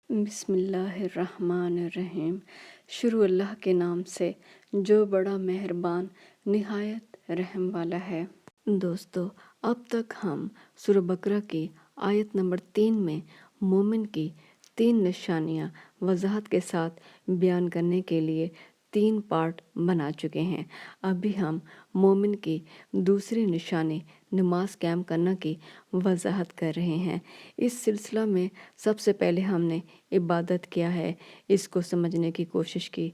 بسم اللہ الرحمن الرحیم۔ شروع اللہ کے نام سے جو بڑا مہربان نہایت رحم والا ہے۔ دوستو، اب تک ہم سورہ بقرہ کی آیت نمبر 3 میں مومن کی 3 نشانیاں وضاحت کے ساتھ بیان کرنے کے لیے 3 پارٹ بنا چکے ہیں۔ ابھی ہم مومن کی دوسری نشانی نماز قائم کرنا کی وضاحت کر رہے ہیں۔ اس سلسلہ میں سب سے پہلے ہم نے عبادت کیا ہے اس کو سمجھنے کی کوشش کی۔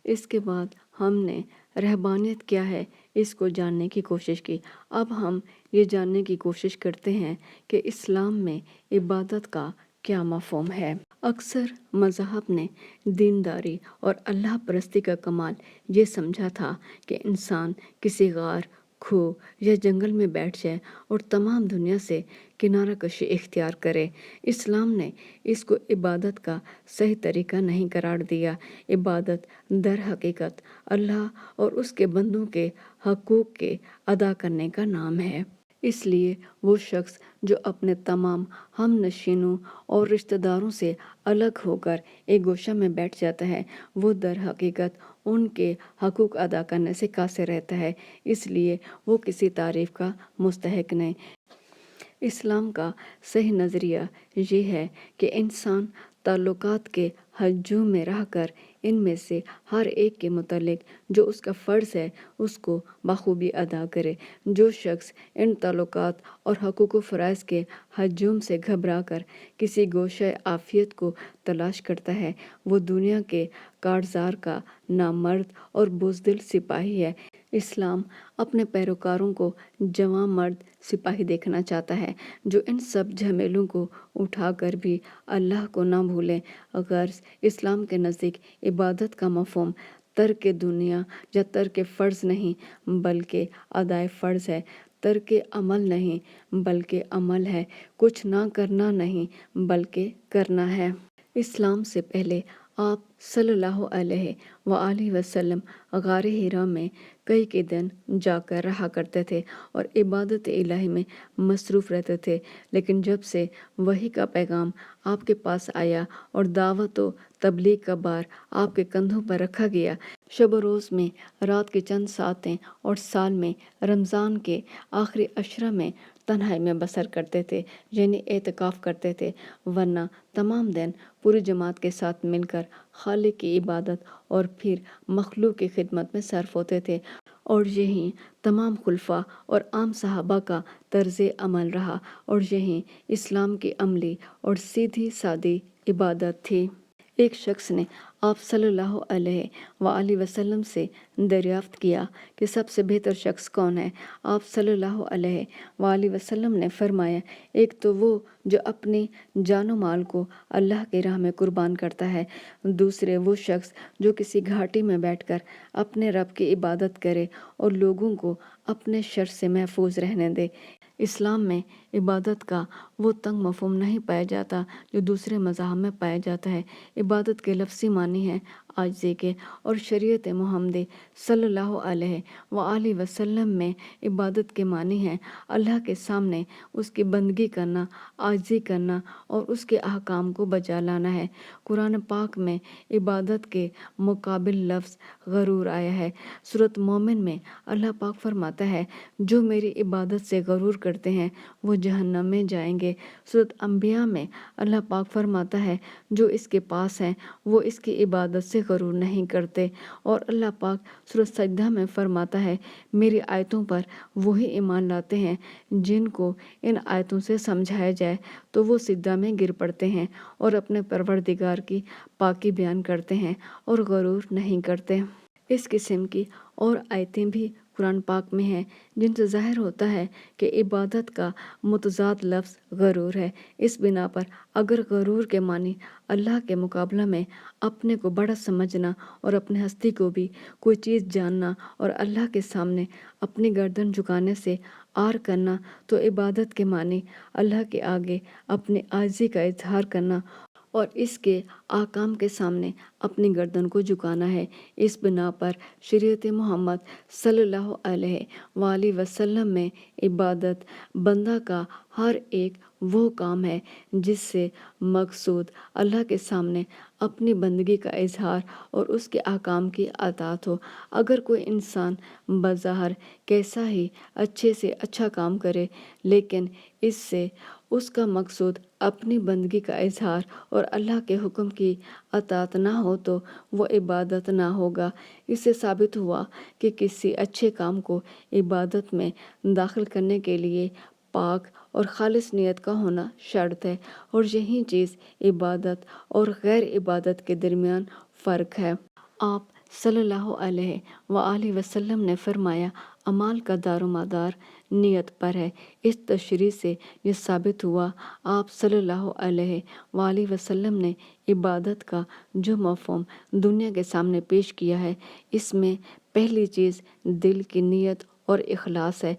اس کے بعد ہم نے رہبانیت کیا ہے اس کو جاننے کی کوشش کی۔ اب ہم یہ جاننے کی کوشش کرتے ہیں کہ اسلام میں عبادت کا کیا مفہوم ہے۔ اکثر مذاہب نے دینداری اور اللہ پرستی کا کمال یہ سمجھا تھا کہ انسان کسی غار، کھو یا جنگل میں بیٹھ جائے اور تمام دنیا سے کنارہ کشی اختیار کرے۔ اسلام نے اس کو عبادت کا صحیح طریقہ نہیں قرار دیا۔ عبادت در حقیقت اللہ اور اس کے بندوں کے حقوق کے ادا کرنے کا نام ہے۔ اس لیے وہ شخص جو اپنے تمام ہم نشینوں اور رشتہ داروں سے الگ ہو کر ایک گوشہ میں بیٹھ جاتا ہے، وہ در حقیقت ان کے حقوق ادا کرنے سے قاصر رہتا ہے۔ اس لیے وہ کسی تعریف کا مستحق نہیں۔ اسلام کا صحیح نظریہ یہ ہے کہ انسان تعلقات کے ہجوم میں رہ کر ان میں سے ہر ایک کے متعلق جو اس کا فرض ہے اس کو بخوبی ادا کرے۔ جو شخص ان تعلقات اور حقوق و فرائض کے ہجوم سے گھبرا کر کسی گوشہ عافیت کو تلاش کرتا ہے، وہ دنیا کے کارزار کا نامرد اور بزدل سپاہی ہے۔ اسلام اپنے پیروکاروں کو جواں مرد سپاہی دیکھنا چاہتا ہے جو ان سب جھمیلوں کو اٹھا کر بھی اللہ کو نہ بھولیں۔ غرض اسلام کے نزدیک عبادت کا مفہوم ترک دنیا یا ترک فرض نہیں بلکہ ادائے فرض ہے، ترک عمل نہیں بلکہ عمل ہے، کچھ نہ کرنا نہیں بلکہ کرنا ہے۔ اسلام سے پہلے آپ صلی اللہ علیہ وآلہ وسلم غار حرا میں کئی دن جا کر رہا کرتے تھے اور عبادت الہی میں مصروف رہتے تھے، لیکن جب سے وحی کا پیغام آپ کے پاس آیا اور دعوت و تبلیغ کا بار آپ کے کندھوں پر رکھا گیا، شب و روز میں رات کی چند ساعتیں اور سال میں رمضان کے آخری عشرہ میں تنہائی میں بسر کرتے تھے، یعنی اعتکاف کرتے تھے، ورنہ تمام دن پوری جماعت کے ساتھ مل کر خالق کی عبادت اور پھر مخلوق کی خدمت میں صرف ہوتے تھے، اور یہی تمام خلفاء اور عام صحابہ کا طرز عمل رہا، اور یہی اسلام کی عملی اور سیدھی سادی عبادت تھی۔ ایک شخص نے آپ صلی اللہ علیہ وآلہ وسلم سے دریافت کیا کہ سب سے بہتر شخص کون ہے؟ آپ صلی اللہ علیہ وآلہ وسلم نے فرمایا، ایک تو وہ جو اپنی جان و مال کو اللہ کی راہ میں قربان کرتا ہے، دوسرے وہ شخص جو کسی گھاٹی میں بیٹھ کر اپنے رب کی عبادت کرے اور لوگوں کو اپنے شر سے محفوظ رہنے دے۔ اسلام میں عبادت کا وہ تنگ مفہوم نہیں پایا جاتا جو دوسرے مذاہب میں پایا جاتا ہے۔ عبادت کے لفظی معنی ہیں عاجزی کے، اور شریعت محمدی صلی اللہ علیہ وآلہ وسلم میں عبادت کے معنی ہیں اللہ کے سامنے اس کی بندگی کرنا، عاجزی کرنا اور اس کے احکام کو بجا لانا ہے۔ قرآن پاک میں عبادت کے مقابل لفظ غرور آیا ہے۔ سورۃ مومن میں اللہ پاک فرماتا ہے، جو میری عبادت سے غرور کرتے ہیں وہ جہنم میں جائیں گے۔ سورۃ انبیاء میں اللہ پاک فرماتا ہے، جو اس کے پاس ہیں وہ اس کی عبادت سے غرور نہیں کرتے، اور اللہ پاک سورۃ سجدہ میں فرماتا ہے، میری آیتوں پر وہی ایمان لاتے ہیں جن کو ان آیتوں سے سمجھایا جائے تو وہ سجدہ میں گر پڑتے ہیں اور اپنے پروردگار کی پاکی بیان کرتے ہیں اور غرور نہیں کرتے۔ اس قسم کی اور آیتیں بھی قرآن پاک میں ہیں جن سے ظاہر ہوتا ہے کہ عبادت کا متضاد لفظ غرور ہے۔ اس بنا پر اگر غرور کے معنی اللہ کے مقابلہ میں اپنے کو بڑا سمجھنا اور اپنے ہستی کو بھی کوئی چیز جاننا اور اللہ کے سامنے اپنی گردن جھکانے سے عار کرنا، تو عبادت کے معنی اللہ کے آگے اپنی عاجزی کا اظہار کرنا اور اس کے احکام کے سامنے اپنی گردن کو جھکانا ہے۔ اس بنا پر شریعت محمد صلی اللہ علیہ وآلہ وسلم میں عبادت بندہ کا ہر ایک وہ کام ہے جس سے مقصود اللہ کے سامنے اپنی بندگی کا اظہار اور اس کے احکام کی اطاعت ہو۔ اگر کوئی انسان بظاہر کیسا ہی اچھے سے اچھا کام کرے لیکن اس سے اس کا مقصود اپنی بندگی کا اظہار اور اللہ کے حکم کی اطاعت نہ ہو تو وہ عبادت نہ ہوگا۔ اس سے ثابت ہوا کہ کسی اچھے کام کو عبادت میں داخل کرنے کے لیے پاک اور خالص نیت کا ہونا شرط ہے، اور یہی چیز عبادت اور غیر عبادت کے درمیان فرق ہے۔ آپ صلی اللہ علیہ وآلہ وسلم نے فرمایا، اعمال کا دار و مدار نیت پر ہے۔ اس تشریح سے یہ ثابت ہوا آپ صلی اللہ علیہ وآلہ وسلم نے عبادت کا جو مفہوم دنیا کے سامنے پیش کیا ہے، اس میں پہلی چیز دل کی نیت اور اخلاص ہے۔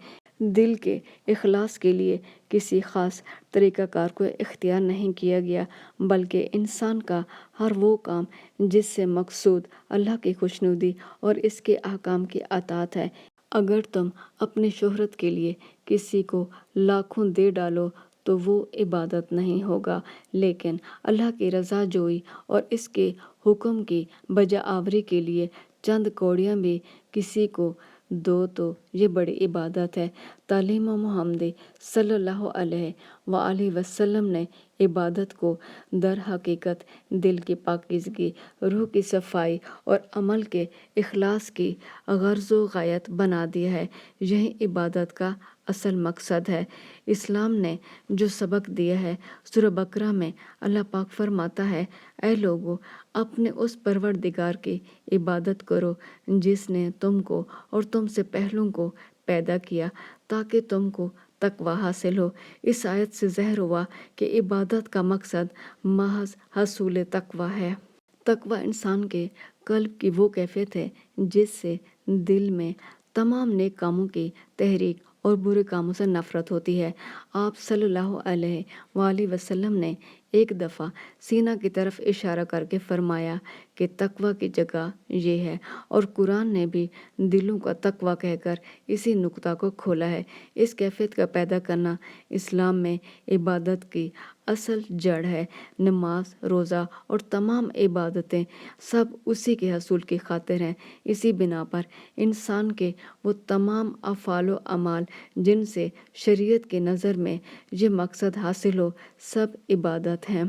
دل کے اخلاص کے لیے کسی خاص طریقہ کار کو اختیار نہیں کیا گیا، بلکہ انسان کا ہر وہ کام جس سے مقصود اللہ کی خوشنودی اور اس کے احکام کی اطاعت ہے۔ اگر تم اپنی شہرت کے لیے کسی کو لاکھوں دے ڈالو تو وہ عبادت نہیں ہوگا، لیکن اللہ کی رضا جوئی اور اس کے حکم کی بجا آوری کے لیے چند کوڑیاں بھی کسی کو دو تو یہ بڑی عبادت ہے۔ تعلیم محمدی صلی اللہ علیہ وآلہ وسلم نے عبادت کو در حقیقت دل کی پاکیزگی، روح کی صفائی اور عمل کے اخلاص کی غرض و غایت بنا دیا ہے۔ یہی عبادت کا اصل مقصد ہے۔ اسلام نے جو سبق دیا ہے، سورہ بقرہ میں اللہ پاک فرماتا ہے، اے لوگو، اپنے اس پروردگار کی عبادت کرو جس نے تم کو اور تم سے پہلوں کو پیدا کیا تاکہ تم کو تقوی حاصل ہو۔ اس آیت سے ظاہر ہوا کہ عبادت کا مقصد محض حصول تقوی ہے۔ تقوی انسان کے قلب کی وہ کیفیت ہے جس سے دل میں تمام نیک کاموں کی تحریک اور برے کاموں سے نفرت ہوتی ہے۔ آپ صلی اللہ علیہ وآلہ وسلم نے ایک دفعہ سینہ کی طرف اشارہ کر کے فرمایا کہ تقوی کی جگہ یہ ہے، اور قرآن نے بھی دلوں کا تقوی کہہ کر اسی نقطہ کو کھولا ہے۔ اس کیفیت کا پیدا کرنا اسلام میں عبادت کی اصل جڑ ہے۔ نماز، روزہ اور تمام عبادتیں سب اسی کے حصول کی خاطر ہیں۔ اسی بنا پر انسان کے وہ تمام افعال و اعمال جن سے شریعت کی نظر میں یہ مقصد حاصل ہو، سب عبادت ہیں۔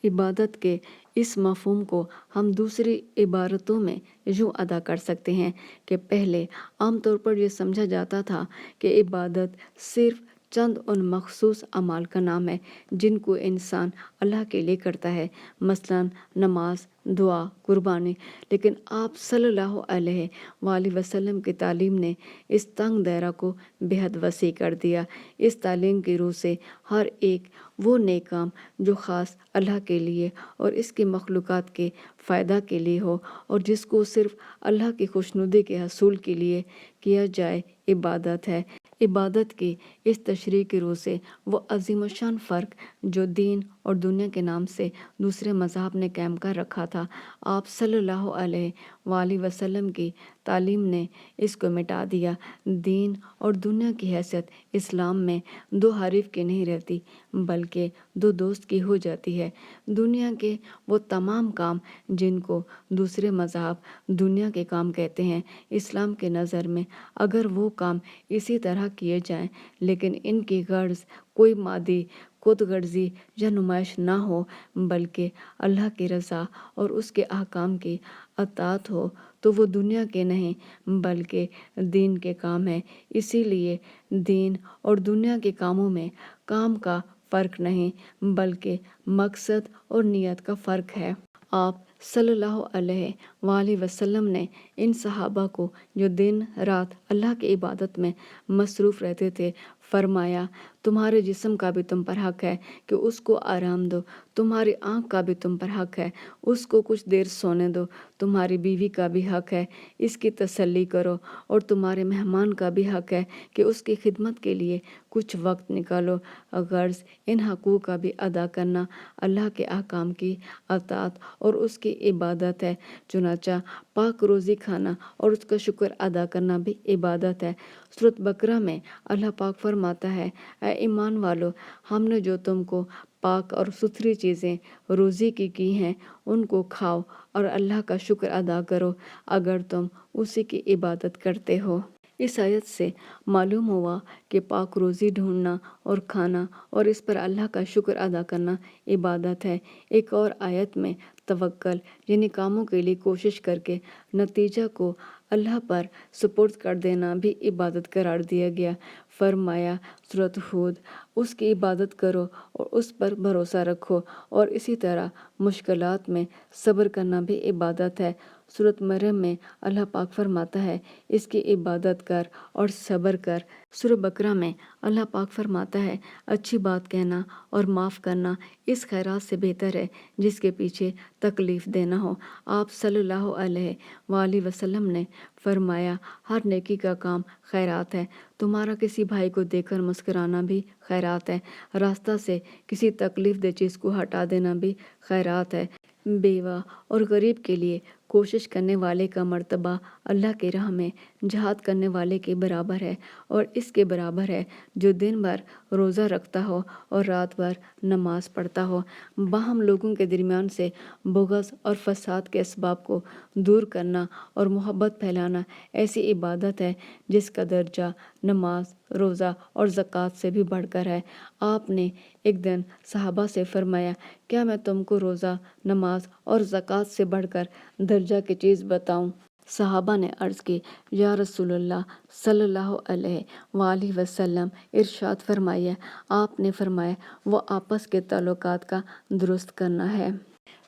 عبادت کے اس مفہوم کو ہم دوسری عبارتوں میں یوں ادا کر سکتے ہیں کہ پہلے عام طور پر یہ سمجھا جاتا تھا کہ عبادت صرف چند ان مخصوص اعمال کا نام ہے جن کو انسان اللہ کے لیے کرتا ہے، مثلاً نماز، دعا، قربانی، لیکن آپ صلی اللہ علیہ وآلہ وسلم کی تعلیم نے اس تنگ دائرہ کو بے حد وسیع کر دیا۔ اس تعلیم کی روح سے ہر ایک وہ نیک کام جو خاص اللہ کے لیے اور اس کی مخلوقات کے فائدہ کے لیے ہو اور جس کو صرف اللہ کی خوشنودی کے حصول کے لیے کیا جائے، عبادت ہے۔ عبادت کی اس تشریح کی روح سے وہ عظیم الشان فرق جو دین اور دنیا کے نام سے دوسرے مذاہب نے قائم کر رکھا تھا، آپ صلی اللہ علیہ وآلہ وسلم کی تعلیم نے اس کو مٹا دیا۔ دین اور دنیا کی حیثیت اسلام میں دو حریف کی نہیں رہتی، بلکہ دو دوست کی ہو جاتی ہے۔ دنیا کے وہ تمام کام جن کو دوسرے مذاہب دنیا کے کام کہتے ہیں، اسلام کی نظر میں اگر وہ کام اسی طرح کیے جائیں لیکن ان کی غرض کوئی مادی خود غرضی یا نمائش نہ ہو بلکہ اللہ کی رضا اور اس کے احکام کی اطاعت ہو، تو وہ دنیا کے نہیں بلکہ دین کے کام ہیں۔ اسی لیے دین اور دنیا کے کاموں میں کام کا فرق نہیں بلکہ مقصد اور نیت کا فرق ہے۔ آپ صلی اللہ علیہ وآلہ وسلم نے ان صحابہ کو جو دن رات اللہ کی عبادت میں مصروف رہتے تھے فرمایا، تمہارے جسم کا بھی تم پر حق ہے کہ اس کو آرام دو، تمہاری آنکھ کا بھی تم پر حق ہے اس کو کچھ دیر سونے دو، تمہاری بیوی کا بھی حق ہے اس کی تسلی کرو، اور تمہارے مہمان کا بھی حق ہے کہ اس کی خدمت کے لیے کچھ وقت نکالو۔ غرض ان حقوق کا بھی ادا کرنا اللہ کے احکام کی اطاعت اور اس کی عبادت ہے۔ چنانچہ پاک روزی کھانا اور اس کا شکر ادا کرنا بھی عبادت ہے۔ سورۃ بقرہ میں اللہ پاک فرماتا ہے، اے ایمان والو، ہم نے جو تم کو پاک اور ستھری چیزیں روزی کی ہیں ان کو کھاؤ اور اللہ کا شکر ادا کرو اگر تم اسی کی عبادت کرتے ہو۔ اس آیت سے معلوم ہوا کہ پاک روزی ڈھونڈنا اور کھانا اور اس پر اللہ کا شکر ادا کرنا عبادت ہے۔ ایک اور آیت میں توکل یعنی کاموں کے لیے کوشش کر کے نتیجہ کو اللہ پر سپرد کر دینا بھی عبادت قرار دیا گیا۔ فرمایا سورۃ ہود، اس کی عبادت کرو اور اس پر بھروسہ رکھو، اور اسی طرح مشکلات میں صبر کرنا بھی عبادت ہے۔ سورۃ مریم میں اللہ پاک فرماتا ہے اس کی عبادت کر اور صبر کر۔ سورہ بقرہ میں اللہ پاک فرماتا ہے اچھی بات کہنا اور معاف کرنا اس خیرات سے بہتر ہے جس کے پیچھے تکلیف دینا ہو۔ آپ صلی اللہ علیہ وآلہ وسلم نے فرمایا ہر نیکی کا کام خیرات ہے، تمہارا کسی بھائی کو دیکھ کر مسکرانا بھی خیرات ہے، راستہ سے کسی تکلیف دہ چیز کو ہٹا دینا بھی خیرات ہے، بیوہ اور غریب کے لیے کوشش کرنے والے کا مرتبہ اللہ کی راہ میں جہاد کرنے والے کے برابر ہے، اور اس کے برابر ہے جو دن بھر روزہ رکھتا ہو اور رات بھر نماز پڑھتا ہو۔ باہم لوگوں کے درمیان سے بغض اور فساد کے اسباب کو دور کرنا اور محبت پھیلانا ایسی عبادت ہے جس کا درجہ نماز، روزہ اور زکوٰۃ سے بھی بڑھ کر ہے۔ آپ نے ایک دن صحابہ سے فرمایا کیا میں تم کو روزہ، نماز اور زکوٰۃ سے بڑھ کر درجہ کی چیز بتاؤں؟ صحابہ نے عرض کی یا رسول اللہ صلی اللہ علیہ وآلہ وسلم ارشاد فرمائیے۔ آپ نے فرمایا وہ آپس کے تعلقات کا درست کرنا ہے۔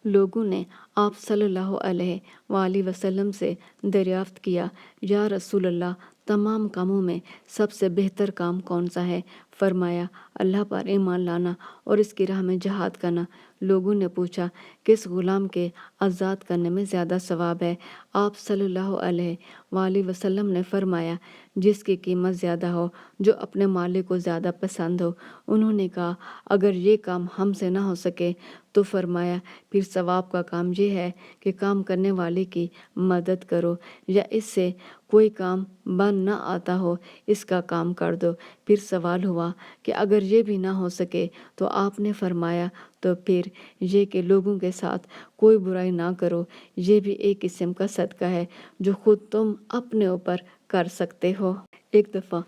لوگوں نے آپ صلی اللہ علیہ وآلہ وسلم سے دریافت کیا یا رسول اللہ تمام کاموں میں سب سے بہتر کام کون سا ہے؟ فرمایا اللہ پر ایمان لانا اور اس کی راہ میں جہاد کرنا۔ لوگوں نے پوچھا کس غلام کے آزاد کرنے میں زیادہ ثواب ہے؟ آپ صلی اللہ علیہ وآلہ وسلم نے فرمایا جس کی قیمت زیادہ ہو، جو اپنے مالک کو زیادہ پسند ہو۔ انہوں نے کہا اگر یہ کام ہم سے نہ ہو سکے تو فرمایا پھر ثواب کا کام یہ ہے کہ کام کرنے والے کی مدد کرو، یا اس سے کوئی کام بن نہ آتا ہو اس کا کام کر دو۔ پھر سوال ہوا کہ اگر یہ بھی نہ ہو سکے تو آپ نے فرمایا تو پھر یہ کہ لوگوں کے ساتھ کوئی برائی نہ کرو، یہ بھی ایک قسم کا صدقہ ہے جو خود تم اپنے اوپر کر سکتے ہو۔ ایک دفعہ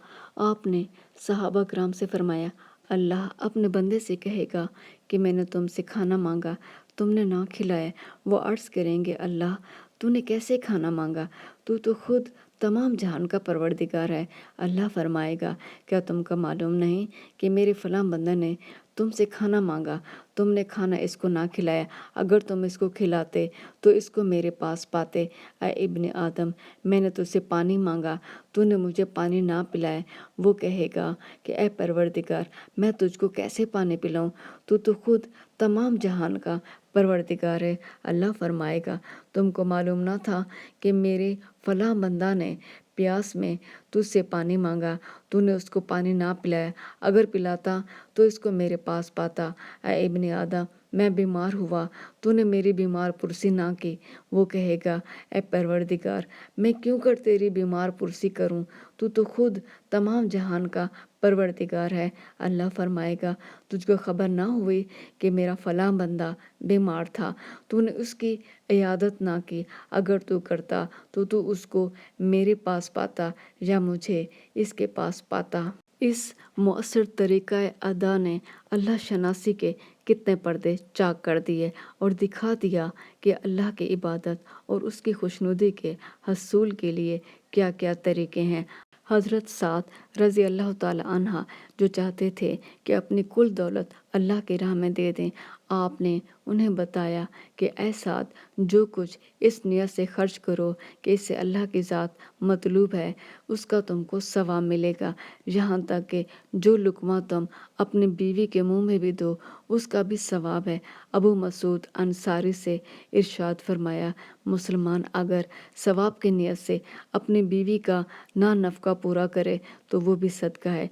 آپ نے صحابہ کرام سے فرمایا اللہ اپنے بندے سے کہے گا کہ میں نے تم سے کھانا مانگا، تم نے نہ کھلایا۔ وہ عرض کریں گے اللہ تو نے کیسے کھانا مانگا؟ تو خود تمام جہان کا پروردگار ہے۔ اللہ فرمائے گا کیا تم کو معلوم نہیں کہ میرے فلاں بندہ نے تم سے کھانا مانگا، تم نے کھانا اس کو نہ کھلایا، اگر تم اس کو کھلاتے تو اس کو میرے پاس پاتے۔ اے ابن آدم میں نے تجھ سے پانی مانگا، تو نے مجھے پانی نہ پلایا۔ وہ کہے گا کہ اے پروردگار میں تجھ کو کیسے پانی پلاؤں، تو خود تمام جہان کا پروردگار ہے۔ اللہ فرمائے گا تم کو معلوم نہ تھا کہ میرے فلاں بندہ نے پیاس میں تجھ سے پانی مانگا، تو نے اس کو پانی نہ پلایا، اگر پلاتا تو اس کو میرے پاس پاتا۔ اے ابن آدم میں بیمار ہوا، تو نے میری بیمار پرسی نہ کی۔ وہ کہے گا اے پروردگار میں کیوں کر تیری بیمار پرسی کروں، تو خود تمام جہان کا پروردگار ہے۔ اللہ فرمائے گا تجھ کو خبر نہ ہوئی کہ میرا فلاں بندہ بیمار تھا، تو نے اس کی عیادت نہ کی، اگر تو کرتا تو اس کو میرے پاس پاتا یا مجھے اس کے پاس پاتا۔ اس مؤثر طریقہ ادا نے اللہ شناسی کے کتنے پردے چاک کر دیے اور دکھا دیا کہ اللہ کی عبادت اور اس کی خوشنودی کے حصول کے لیے کیا کیا طریقے ہیں۔ حضرت سعد رضی اللہ تعالی عنہ جو چاہتے تھے کہ اپنی کل دولت اللہ کی راہ میں دے دیں، آپ نے انہیں بتایا کہ اے سعد جو کچھ اس نیت سے خرچ کرو کہ اس سے اللہ کی ذات مطلوب ہے، اس کا تم کو ثواب ملے گا، یہاں تک کہ جو لقمہ تم اپنی بیوی کے منہ میں بھی دو اس کا بھی ثواب ہے۔ ابو مسعود انصاری سے ارشاد فرمایا مسلمان اگر ثواب کی نیت سے اپنی بیوی کا نفقہ پورا کرے تو وہ بھی صدقہ ہے۔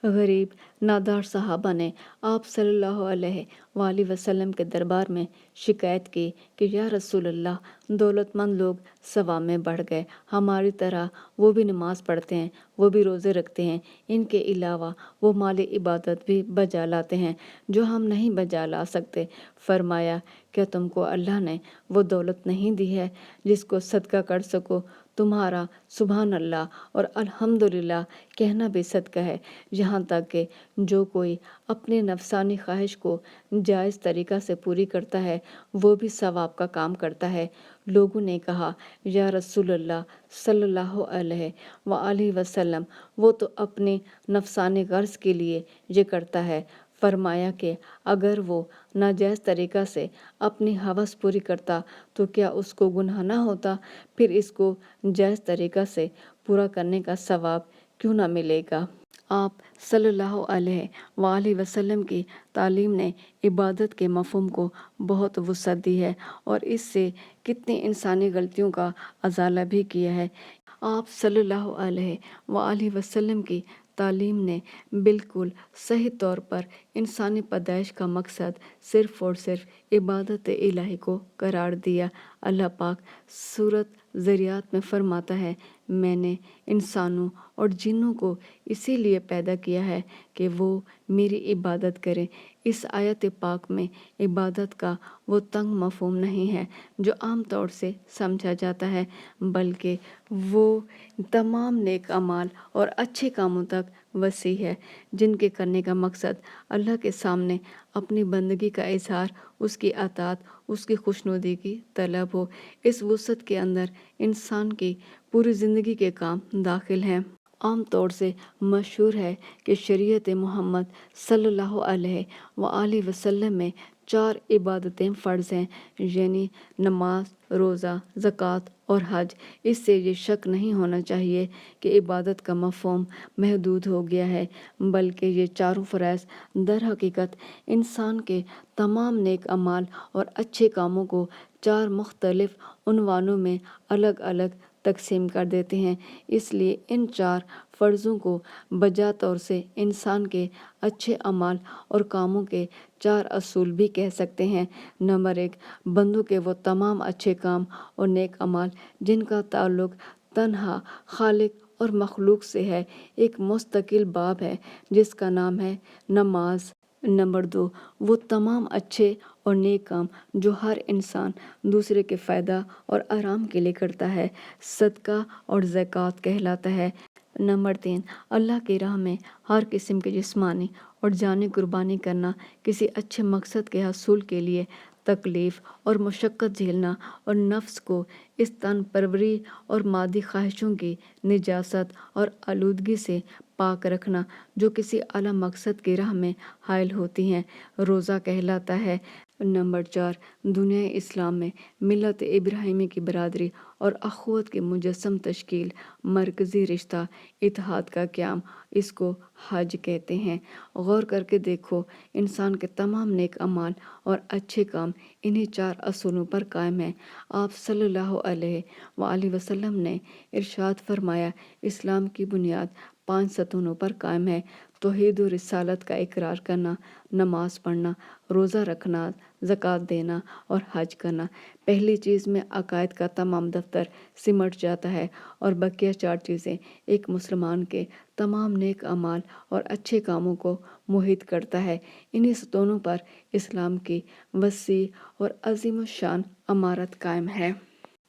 غریب نادار صحابہ نے آپ صلی اللہ علیہ وآلہ وسلم کے دربار میں شکایت کی کہ یا رسول اللہ، دولت مند لوگ ثواب میں بڑھ گئے، ہماری طرح وہ بھی نماز پڑھتے ہیں، وہ بھی روزے رکھتے ہیں، ان کے علاوہ وہ مال عبادت بھی بجا لاتے ہیں جو ہم نہیں بجا لا سکتے۔ فرمایا، کیا تم کو اللہ نے وہ دولت نہیں دی ہے جس کو صدقہ کر سکو؟ تمہارا سبحان اللہ اور الحمدللہ کہنا بھی صدقہ ہے، یہاں تک کہ جو کوئی اپنی نفسانی خواہش کو جائز طریقہ سے پوری کرتا ہے وہ بھی ثواب کا کام کرتا ہے۔ لوگوں نے کہا، یا رسول اللہ صلی اللہ علیہ وآلہ وسلم، وہ تو اپنی نفسانی غرض کے لیے یہ کرتا ہے۔ فرمایا کہ اگر وہ ناجائز طریقہ سے اپنی ہوس پوری کرتا تو کیا اس کو گناہ نہ ہوتا؟ پھر اس کو جائز طریقہ سے پورا کرنے کا ثواب کیوں نہ ملے گا؟ آپ صلی اللہ علیہ وآلہ وسلم کی تعلیم نے عبادت کے مفہوم کو بہت وسعت دی ہے اور اس سے کتنی انسانی غلطیوں کا ازالہ بھی کیا ہے۔ آپ صلی اللہ علیہ وآلہ وسلم کی تعلیم نے بالکل صحیح طور پر انسانی پیدائش کا مقصد صرف اور صرف عبادت الہی کو قرار دیا۔ اللہ پاک سورۃ ذریات میں فرماتا ہے، میں نے انسانوں اور جنوں کو اسی لیے پیدا کیا ہے کہ وہ میری عبادت کریں۔ اس آیت پاک میں عبادت کا وہ تنگ مفہوم نہیں ہے جو عام طور سے سمجھا جاتا ہے، بلکہ وہ تمام نیک اعمال اور اچھے کاموں تک وسیع ہے جن کے کرنے کا مقصد اللہ کے سامنے اپنی بندگی کا اظہار، اس کی اطاعت، اس کی خوشنودی کی طلب ہو۔ اس وسعت کے اندر انسان کی پوری زندگی کے کام داخل ہیں۔ عام طور سے مشہور ہے کہ شریعت محمد صلی اللہ علیہ وآلہ وسلم میں 4 عبادتیں فرض ہیں، یعنی نماز، روزہ، زکوٰۃ اور حج۔ اس سے یہ شک نہیں ہونا چاہیے کہ عبادت کا مفہوم محدود ہو گیا ہے، بلکہ یہ چاروں فرائض در حقیقت انسان کے تمام نیک اعمال اور اچھے کاموں کو 4 مختلف عنوانوں میں الگ الگ تقسیم کر دیتے ہیں۔ اس لیے ان 4 فرضوں کو بجا طور سے انسان کے اچھے اعمال اور کاموں کے 4 اصول بھی کہہ سکتے ہیں۔ نمبر 1، بندوں کے وہ تمام اچھے کام اور نیک اعمال جن کا تعلق تنہا خالق اور مخلوق سے ہے، ایک مستقل باب ہے جس کا نام ہے نماز۔ نمبر 2، وہ تمام اچھے اور نیک کام جو ہر انسان دوسرے کے فائدہ اور آرام کے لیے کرتا ہے، صدقہ اور زکوٰۃ کہلاتا ہے۔ نمبر 3، اللہ کی راہ میں ہر قسم کی جسمانی اور جانی قربانی کرنا، کسی اچھے مقصد کے حصول کے لیے تکلیف اور مشقت جھیلنا اور نفس کو اس تن پروری اور مادی خواہشوں کی نجاست اور آلودگی سے پاک رکھنا جو کسی اعلیٰ مقصد کی راہ میں حائل ہوتی ہیں، روزہ کہلاتا ہے۔ نمبر 4، دنیا اسلام میں ملت ابراہیمی کی برادری اور اخوت کی مجسم تشکیل، مرکزی رشتہ اتحاد کا قیام، اس کو حج کہتے ہیں۔ غور کر کے دیکھو، انسان کے تمام نیک اعمال اور اچھے کام انہی 4 اصولوں پر قائم ہیں۔ آپ صلی اللہ علیہ وآلہ وسلم نے ارشاد فرمایا، اسلام کی بنیاد 5 ستونوں پر قائم ہے: توحید و رسالت کا اقرار کرنا، نماز پڑھنا، روزہ رکھنا، زکوٰۃ دینا اور حج کرنا۔ پہلی چیز میں عقائد کا تمام دفتر سمٹ جاتا ہے اور بقیہ 4 چیزیں ایک مسلمان کے تمام نیک اعمال اور اچھے کاموں کو محیط کرتا ہے۔ انہی ستونوں پر اسلام کی وسیع اور عظیم الشان عمارت قائم ہے۔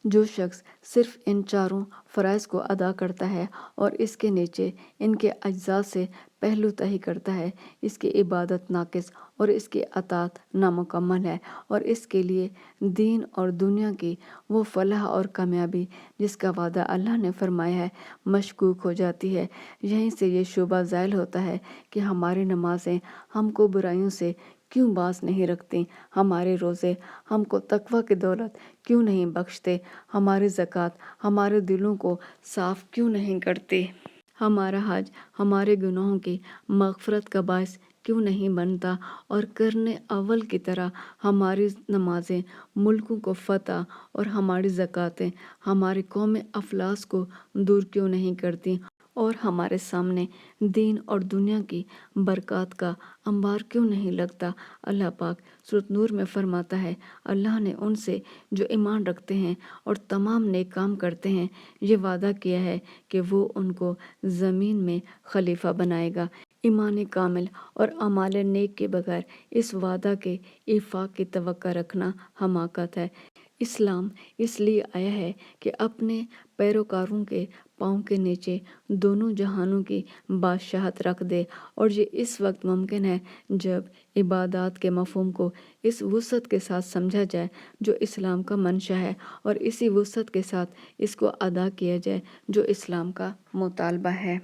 جو شخص صرف ان 4 فرائض کو ادا کرتا ہے اور اس کے نیچے ان کے اجزاء سے پہلو تہی کرتا ہے، اس کی عبادت ناقص اور اس کی اطاعت نامکمل ہے، اور اس کے لیے دین اور دنیا کی وہ فلاح اور کامیابی جس کا وعدہ اللہ نے فرمایا ہے مشکوک ہو جاتی ہے۔ یہیں سے یہ شبہ زائل ہوتا ہے کہ ہماری نمازیں ہم کو برائیوں سے کیوں باز نہیں رکھتی، ہمارے روزے ہم کو تقویٰ کی دولت کیوں نہیں بخشتے، ہماری زکوٰۃ ہمارے دلوں کو صاف کیوں نہیں کرتی، ہمارا حج ہمارے گناہوں کی مغفرت کا باعث کیوں نہیں بنتا، اور کرنے اول کی طرح ہماری نمازیں ملکوں کو فتح اور ہماری زکوٰتیں ہماری قوم افلاس کو دور کیوں نہیں کرتی۔ اور ہمارے سامنے دین اور دنیا کی برکات کا انبار کیوں نہیں لگتا؟ اللہ پاک سورۃ نور میں فرماتا ہے اللہ نے ان سے جو ایمان رکھتے ہیں اور تمام نیک کام کرتے ہیں یہ وعدہ کیا ہے کہ وہ ان کو زمین میں خلیفہ بنائے گا۔ ایمان کامل اور اعمال نیک کے بغیر اس وعدہ کے ایفاق کی توقع رکھنا حماقت ہے۔ اسلام اس لیے آیا ہے کہ اپنے پیروکاروں کے پاؤں کے نیچے دونوں جہانوں کی بادشاہت رکھ دے، اور یہ اس وقت ممکن ہے جب عبادات کے مفہوم کو اس وسعت کے ساتھ سمجھا جائے جو اسلام کا منشا ہے، اور اسی وسعت کے ساتھ اس کو ادا کیا جائے جو اسلام کا مطالبہ ہے۔